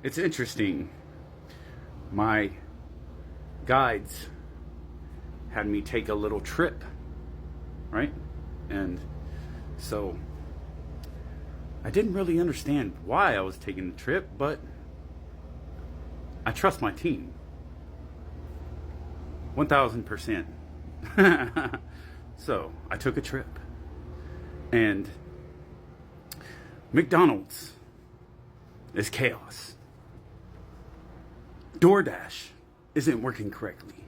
It's interesting. My guides had me take a little trip, right? And so I didn't really understand why I was taking the trip, but I trust my team 1000%. So I took a trip, and McDonald's is chaos. DoorDash isn't working correctly.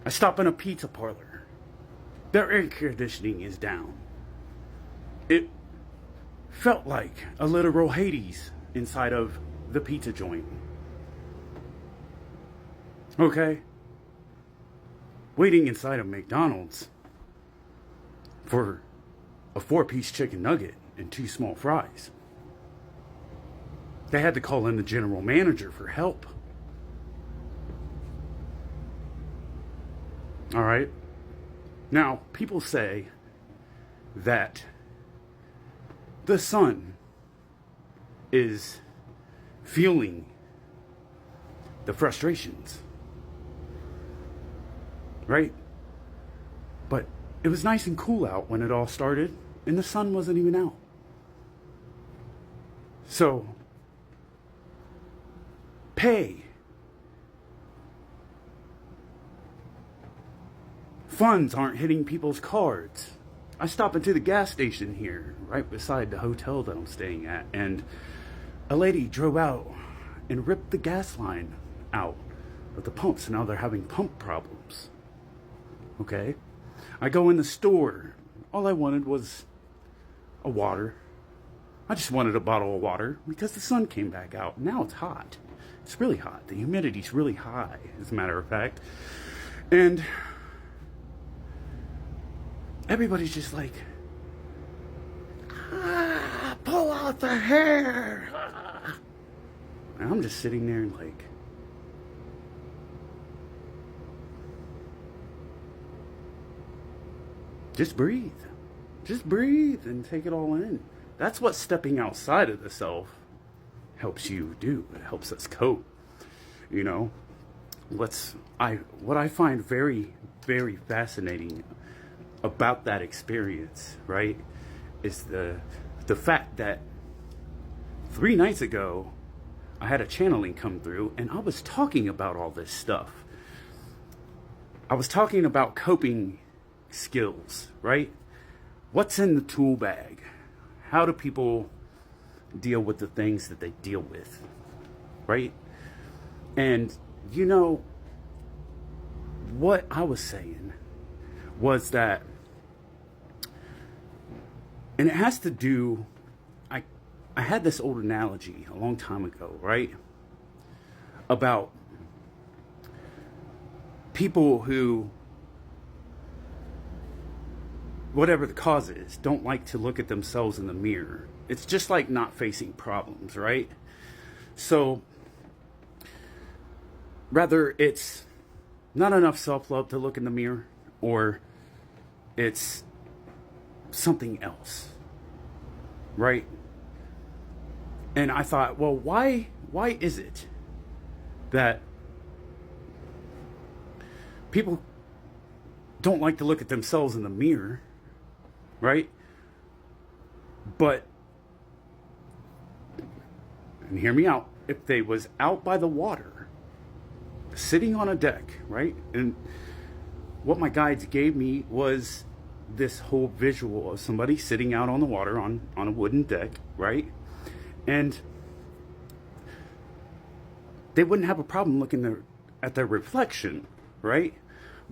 I stop in a pizza parlor. Their air conditioning is down. It felt like a literal Hades inside of the pizza joint. Okay? Waiting inside of McDonald's for a 4-piece chicken nugget and 2 small fries. They had to call in the general manager for help. All right? Now, people say that the sun is feeling the frustrations. Right? But it was nice and cool out when it all started, and the sun wasn't even out. So, pay. Funds aren't hitting people's cards. I stop into the gas station here, right beside the hotel that I'm staying at, and a lady drove out and ripped the gas line out of the pumps. Now they're having pump problems. Okay? I go in the store. All I wanted was a water. I just wanted a bottle of water because the sun came back out. Now it's hot. It's really hot. The humidity's really high, as a matter of fact. And everybody's just like, pull out the hair. And I'm just sitting there and like, just breathe. Just breathe and take it all in. That's what stepping outside of the self helps you do. It helps us cope. You know, what I find very, very fascinating about that experience, right, is the fact that 3 nights ago I had a channeling come through and I was talking about all this stuff. I was talking about coping skills, right? What's in the tool bag? How do people deal with the things that they deal with, right? And you know, what I was saying was that, and it has to do, I had this old analogy a long time ago, right? About people who, whatever the cause is, don't like to look at themselves in the mirror. It's just like not facing problems, right? So, rather it's not enough self-love to look in the mirror, or it's something else, right? And I thought, well, why is it that people don't like to look at themselves in the mirror, right? But, and hear me out, if they was out by the water, sitting on a deck, right? And what my guides gave me was this whole visual of somebody sitting out on the water on a wooden deck, right? And they wouldn't have a problem looking at their reflection, right?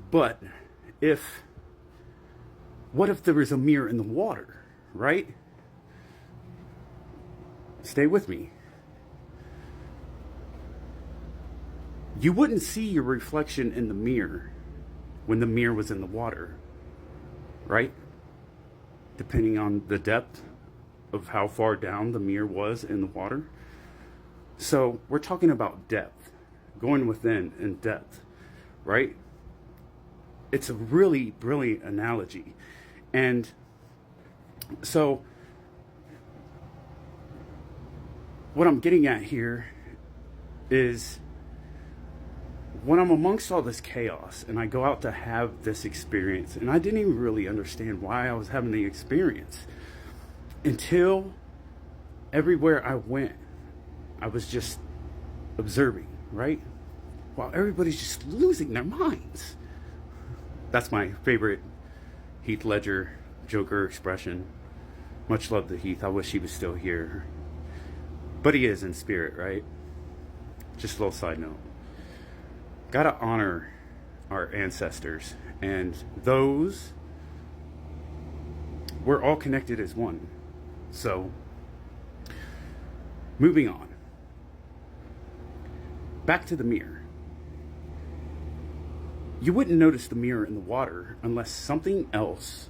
But what if there was a mirror in the water, right? Stay with me. You wouldn't see your reflection in the mirror when the mirror was in the water, right? Depending on the depth of how far down the mirror was in the water. So we're talking about depth, going within in depth, right? It's a really brilliant analogy. And so what I'm getting at here is when I'm amongst all this chaos and I go out to have this experience, and I didn't even really understand why I was having the experience until everywhere I went, I was just observing, right? While everybody's just losing their minds. That's my favorite Heath Ledger Joker expression. Much love to Heath. I wish he was still here. But he is in spirit, right? Just a little side note. Gotta honor our ancestors. And those, we're all connected as one. So, moving on. Back to the mirror. You wouldn't notice the mirror in the water unless something else,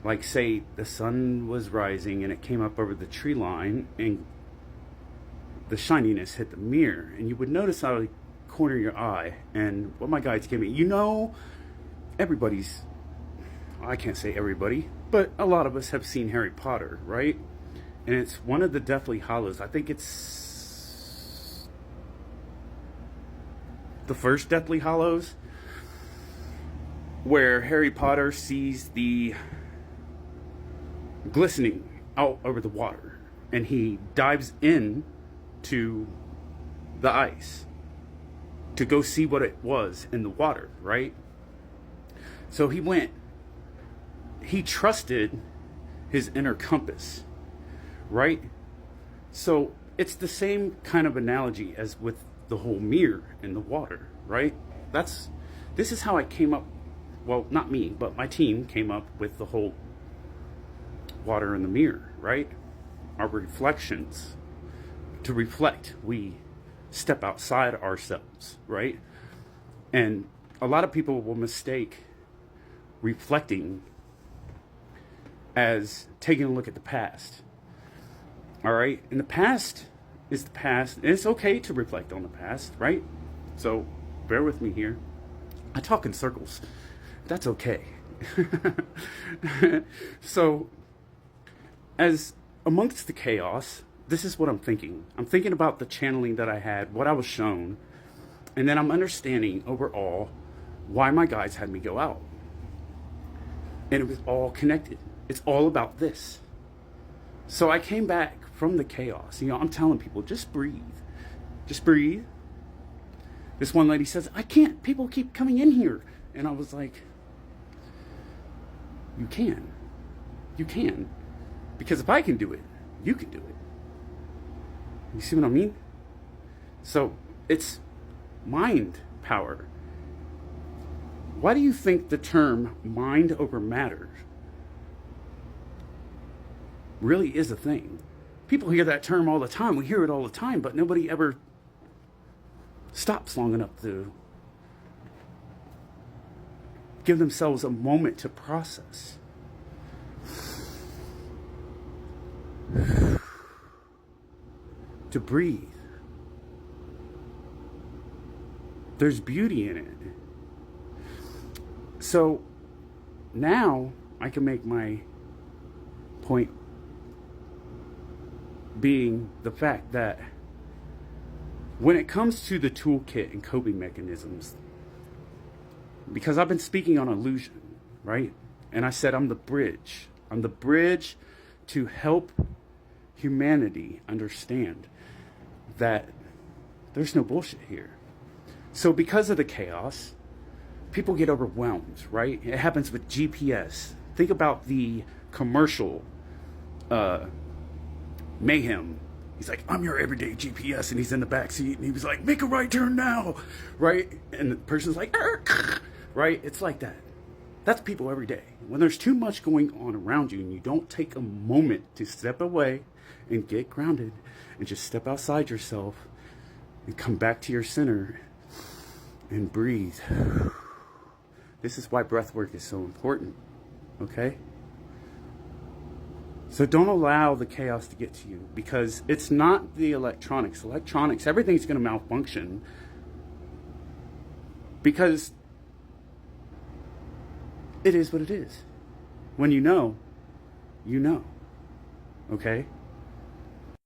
like say the sun was rising and it came up over the tree line and the shininess hit the mirror, and you would notice out of the corner of your eye. And what my guides give me, everybody's, I can't say everybody, but a lot of us have seen Harry Potter, right? And it's one of the Deathly Hallows. I think it's the first Deathly Hallows, where Harry Potter sees the glistening out over the water, and he dives in to the ice to go see what it was in the water, right? So he trusted his inner compass, right? So it's the same kind of analogy as with the whole mirror in the water, right? This is how I came up, well, not me, but my team came up with the whole water in the mirror, right? Our reflections. To reflect, we step outside ourselves, right? And a lot of people will mistake reflecting as taking a look at the past. All right? And the past is the past. And it's okay to reflect on the past, right? So bear with me here. I talk in circles. That's okay. So, as amongst the chaos, this is what I'm thinking. I'm thinking about the channeling that I had, what I was shown, and then I'm understanding overall why my guides had me go out. And it was all connected. It's all about this. So I came back from the chaos. I'm telling people, just breathe. Just breathe. This one lady says, I can't. People keep coming in here. And I was like, you can. You can. Because if I can do it, you can do it. You see what I mean? So it's mind power. Why do you think the term mind over matter really is a thing? People hear that term all the time. We hear it all the time, but nobody ever stops long enough to give themselves a moment to process. To breathe. There's beauty in it. So now I can make my point being the fact that when it comes to the toolkit and coping mechanisms, because I've been speaking on illusion, right? And I said I'm the bridge. I'm the bridge to help humanity understand that there's no bullshit here. So because of the chaos, people get overwhelmed, right? It happens with GPS. Think about the commercial Mayhem. He's like, I'm your everyday GPS, and he's in the back seat, and he was like, make a right turn now, right? And the person's like, right? It's like that. That's people every day. When there's too much going on around you and you don't take a moment to step away and get grounded and just step outside yourself and come back to your center and breathe. This is why breath work is so important, okay? So don't allow the chaos to get to you, because it's not the electronics. Electronics, everything's going to malfunction because it is what it is. When you know, okay?